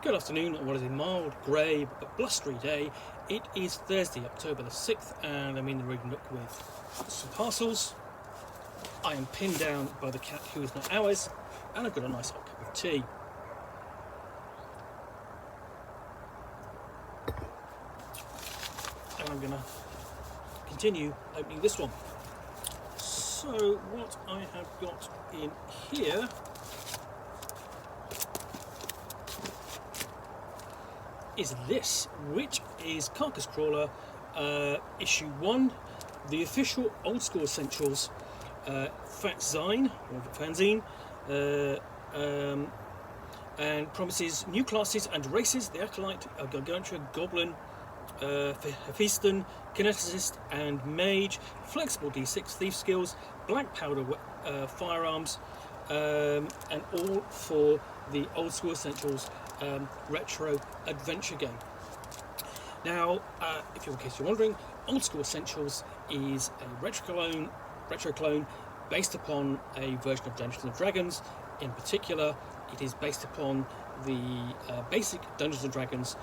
Good afternoon on what is a mild, grey but blustery day. It is Thursday, October the 6th, and I'm in the Nook with some parcels. I am pinned down by the cat who is not ours, and I've got a nice hot cup of tea. And I'm going to continue opening this one. So what I have got in here is this, which is Carcass Crawler issue 1, the official Old School Essentials fanzine, and promises new classes and races: the Acolyte, Gargantua, Goblin, Hephaeston, Kineticist and Mage, flexible D6 thief skills, black powder firearms, and all for the Old School Essentials retro adventure game. Now, if in case you're wondering, Old School Essentials is a retro clone based upon a version of Dungeons and Dragons. In particular, it is based upon the basic Dungeons and Dragons,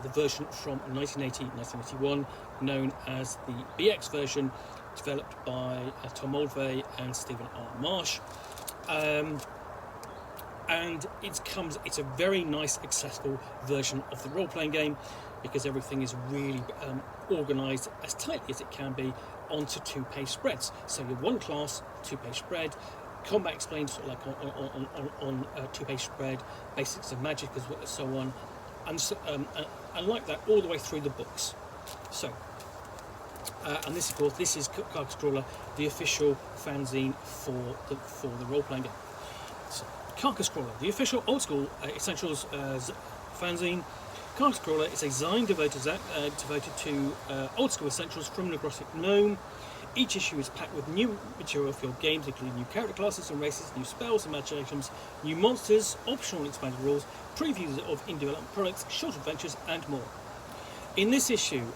the version from 1980-1981, known as the BX version, developed by Tom Moldvay and Stephen R. Marsh. And it's a very nice, accessible version of the role-playing game, because everything is really organised as tightly as it can be onto 2-page spreads. So your one class, 2-page spread, combat explained sort of like on a 2-page spread, basics of magic as well, so on, and like that all the way through the books. So, and this, of course, this is Carcass Crawler, the official fanzine for the role-playing game. So, Carcass Crawler, the official Old School Essentials fanzine. Carcass Crawler is a zine devoted to Old School Essentials from Necrotic Gnome. Each issue is packed with new material for your games, including new character classes and races, new spells and magic items, new monsters, optional and expanded rules, previews of in-development products, short adventures, and more. In this issue,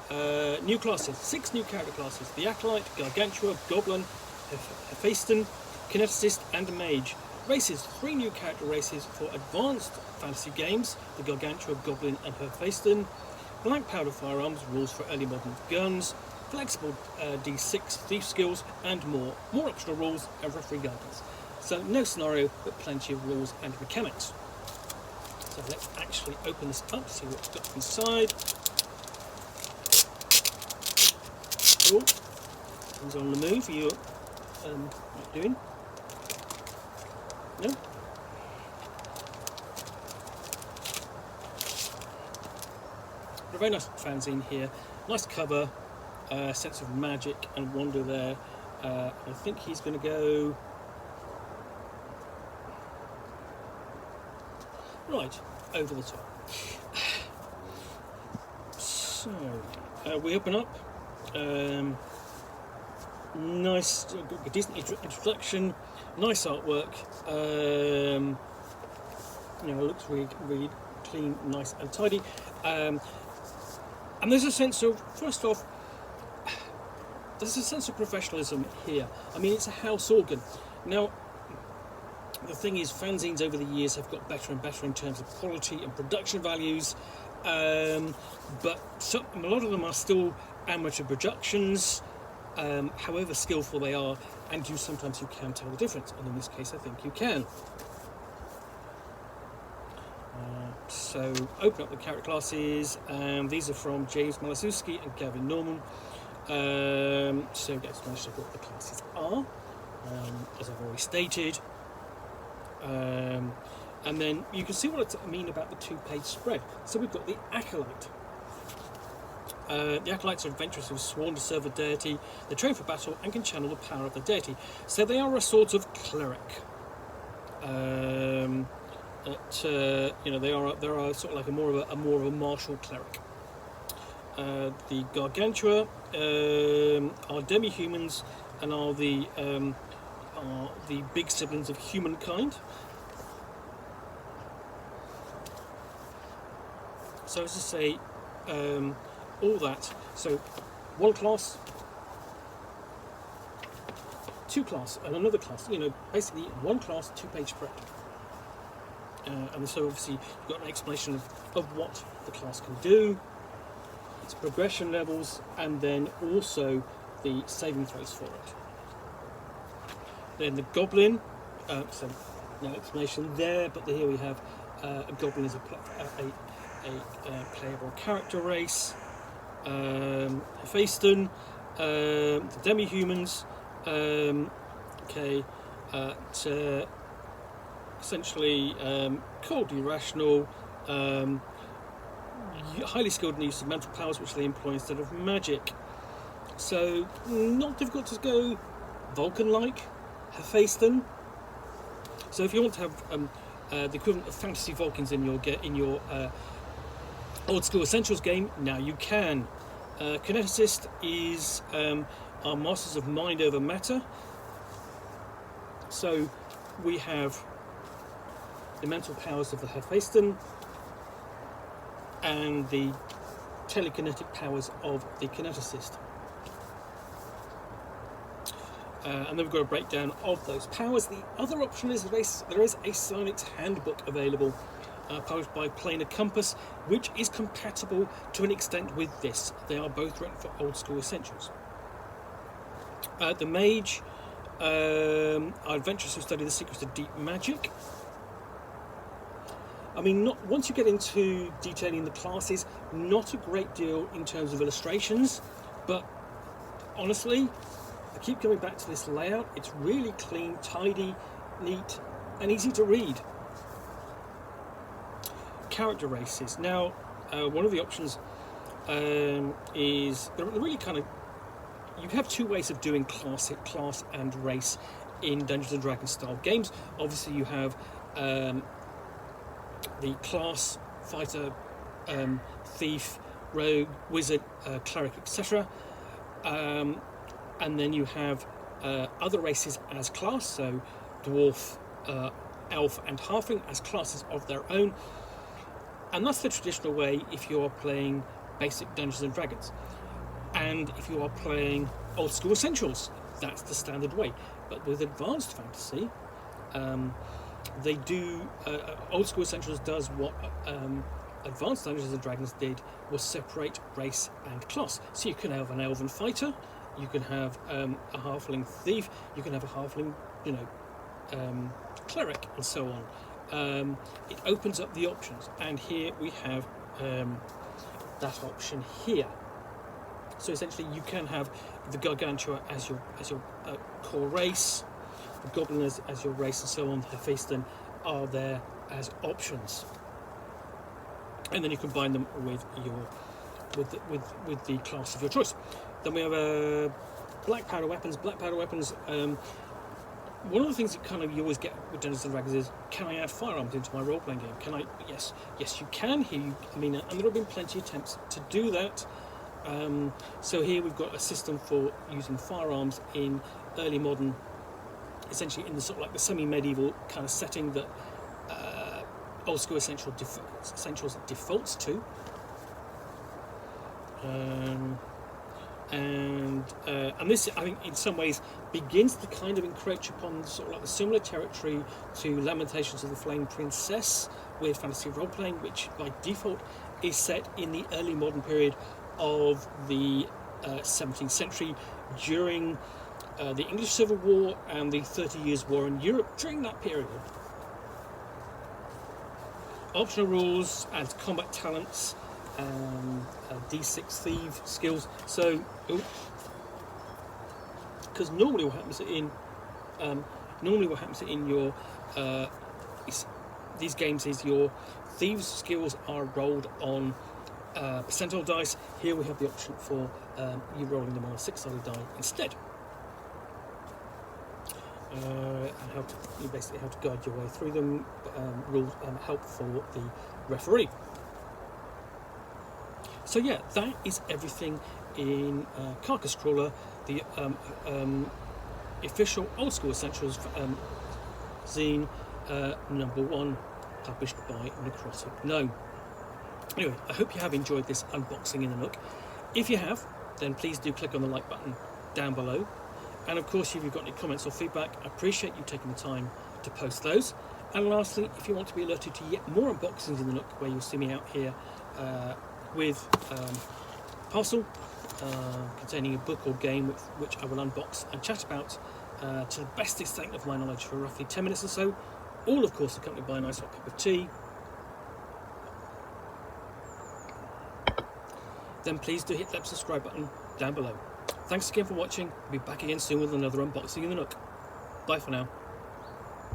new classes, 6 new character classes: the Acolyte, Gargantua, Goblin, Hephaeston, Kineticist, and Mage. Races, 3 new character races for advanced fantasy games: the Gargantua, Goblin, and Hephaeston. Black powder firearms, rules for early modern guns, flexible D6 thief skills, and more. More optional rules and referee guidance. So no scenario, but plenty of rules and mechanics. So let's actually open this up, see what's got inside. Oh, things on the move. You're what doing? No? A very nice fanzine here. Nice cover, sense of magic and wonder there. I think he's going to go right over the top. So, we open up. Nice, decent introduction, nice artwork. It looks really clean, nice and tidy. And there's a sense of, first off, there's a sense of professionalism here. I mean, it's a house organ. Now, the thing is, fanzines over the years have got better and better in terms of quality and production values, but a lot of them are still amateur productions, however skillful they are, and sometimes you can tell the difference, and in this case I think you can. So open up the character classes, and these are from James Malaszewski and Gavin Norman. So let's finish up what the classes are, as I've already stated. And then you can see what I mean about the 2-page spread. So we've got the Acolyte. The Acolytes are adventurers who have sworn to serve a deity. They train for battle and can channel the power of the deity. So they are a sort of cleric. They are sort of like a more of a martial cleric. The Gargantua are demi-humans and are the big siblings of humankind. So as I say, all that. So one class, 2 class, and another class. Basically one class, 2-page spread. and so obviously you've got an explanation of what the class can do, its progression levels, and then also the saving throws for it. Then the goblin, so no explanation there, but here we have a goblin is a playable character race, Hephaestion, the demi-humans, essentially cold, irrational, highly skilled in the use of mental powers which they employ instead of magic. So not difficult to go Vulcan-like, Hephaestion. So if you want to have the equivalent of fantasy Vulcans in your old school Essentials game, now you can. Kineticist is our masters of mind over matter. So we have the mental powers of the Hephaestion and the telekinetic powers of the Kineticist. And then we've got a breakdown of those powers. The other option is there is a Psionics handbook available, published by Planar Compass, which is compatible to an extent with this. They are both written for old school Essentials. The Mage are adventurers who study the secrets of deep magic. I mean, once you get into detailing the classes, not a great deal in terms of illustrations, but honestly, I keep coming back to this layout. It's really clean, tidy, neat, and easy to read. Character races. Now, one of the options is they're really kind of. You have two ways of doing class and race in Dungeons and Dragons style games. Obviously, you have the class, fighter, thief, rogue, wizard, cleric, etc. And then you have other races as class, so dwarf, elf and halfling as classes of their own. And that's the traditional way if you are playing basic Dungeons and Dragons. And if you are playing old school Essentials, that's the standard way. But with advanced fantasy, they do old school Essentials does what advanced Dungeons and Dragons did, was separate race and class. So you can have an elven fighter, you can have a halfling thief, you can have a halfling, cleric, and so on. It opens up the options, and here we have that option here. So essentially, you can have the Gargantua as your core race, the Goblin as your race, and so on. Hephaestion are there as options, and then you combine them with the class of your choice. Then we have black powder weapons. Black powder weapons. One of the things that you always get with Dungeons and Dragons is, can I add firearms into my role-playing game? Can I? Yes, you can. Here, and there have been plenty of attempts to do that. So here we've got a system for using firearms in early modern, essentially in the sort of like the semi-medieval kind of setting that old school Essentials defaults to. And this, I think, in some ways begins to kind of encroach upon sort of like the similar territory to Lamentations of the Flame Princess with fantasy role-playing, which by default is set in the early modern period of the 17th century, during the English Civil War and the 30 Years' War in Europe. During that period, optional rules and combat talents, D6 thief skills. So, because normally what happens in your these games is your thieves skills are rolled on percentile dice. Here we have the option for you rolling them on a 6-sided die instead. And you basically have to guide your way through them. Rules help for the referee. So yeah, that is everything in Carcass Crawler, the official old school Essentials zine number 1, published by Necrotic Gnome. Anyway, I hope you have enjoyed this unboxing in the Nook. If you have, then please do click on the like button down below. And of course, if you've got any comments or feedback, I appreciate you taking the time to post those. And lastly, if you want to be alerted to yet more unboxings in the Nook, where you'll see me out here with a parcel containing a book or game which I will unbox and chat about to the best extent of my knowledge for roughly 10 minutes or so, all of course accompanied by a nice hot cup of tea, then please do hit that subscribe button down below. Thanks again for watching. I'll be back again soon with another unboxing in the Nook. Bye for now.